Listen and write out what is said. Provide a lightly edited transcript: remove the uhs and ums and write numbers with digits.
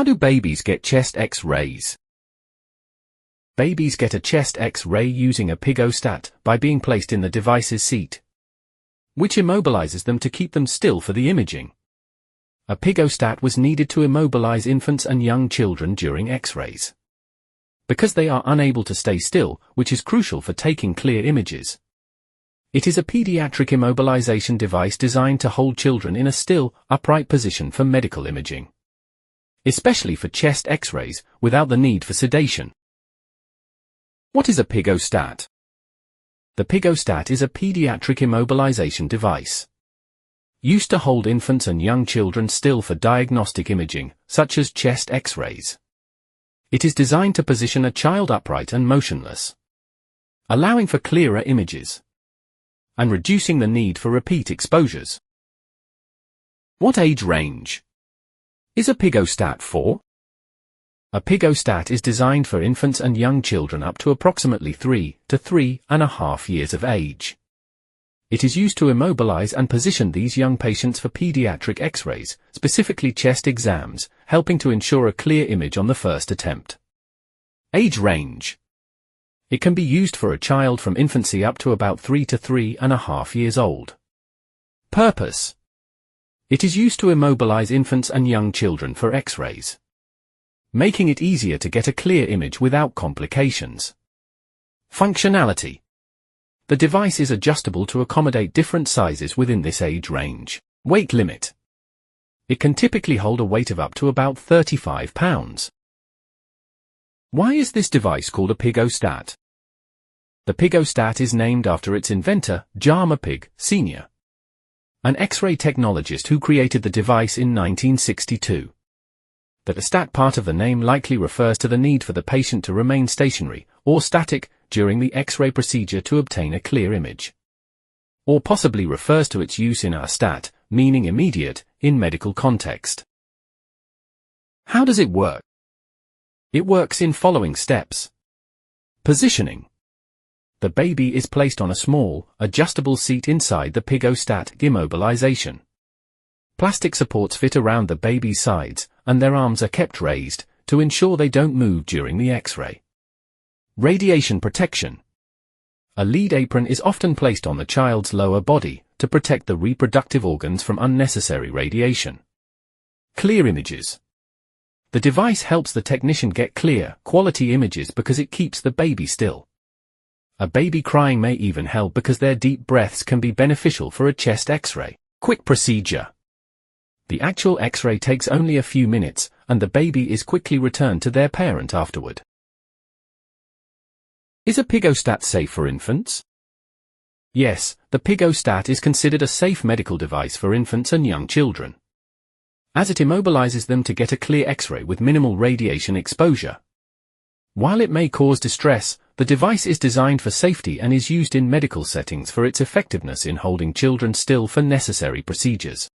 How do babies get chest X-rays? Babies get a chest X-ray using a Pigg-O-Stat by being placed in the device's seat, which immobilizes them to keep them still for the imaging. A Pigg-O-Stat was needed to immobilize infants and young children during X-rays, because they are unable to stay still, which is crucial for taking clear images. It is a pediatric immobilization device designed to hold children in a still, upright position for medical imaging, especially for chest X-rays, without the need for sedation. What is a Pigg-O-Stat? The Pigg-O-Stat is a pediatric immobilization device used to hold infants and young children still for diagnostic imaging, such as chest X-rays. It is designed to position a child upright and motionless, allowing for clearer images and reducing the need for repeat exposures. What age range is a Pigg-O-Stat for? A Pigg-O-Stat is designed for infants and young children up to approximately 3 to 3.5 years of age. It is used to immobilize and position these young patients for pediatric X-rays, specifically chest exams, helping to ensure a clear image on the first attempt. Age range. It can be used for a child from infancy up to about 3 to 3.5 years old. Purpose. It is used to immobilize infants and young children for X-rays, making it easier to get a clear image without complications. Functionality. The device is adjustable to accommodate different sizes within this age range. Weight limit. It can typically hold a weight of up to about 35 pounds. Why is this device called a Pigg-O-Stat? The Pigg-O-Stat is named after its inventor, Jarmer Pigg, Sr., an X-ray technologist who created the device in 1962. The stat part of the name likely refers to the need for the patient to remain stationary, or static, during the X-ray procedure to obtain a clear image. Or possibly refers to its use in stat, meaning immediate, in medical context. How does it work? It works in following steps. Positioning. The baby is placed on a small, adjustable seat inside the Pigg-O-Stat. Immobilization. Plastic supports fit around the baby's sides, and their arms are kept raised, to ensure they don't move during the X-ray. Radiation protection. A lead apron is often placed on the child's lower body, to protect the reproductive organs from unnecessary radiation. Clear images. The device helps the technician get clear, quality images because it keeps the baby still. A baby crying may even help because their deep breaths can be beneficial for a chest X-ray. Quick procedure. The actual X-ray takes only a few minutes, and the baby is quickly returned to their parent afterward. Is a Pigg-O-Stat safe for infants? Yes, the Pigg-O-Stat is considered a safe medical device for infants and young children, as it immobilizes them to get a clear X-ray with minimal radiation exposure. While it may cause distress, the device is designed for safety and is used in medical settings for its effectiveness in holding children still for necessary procedures.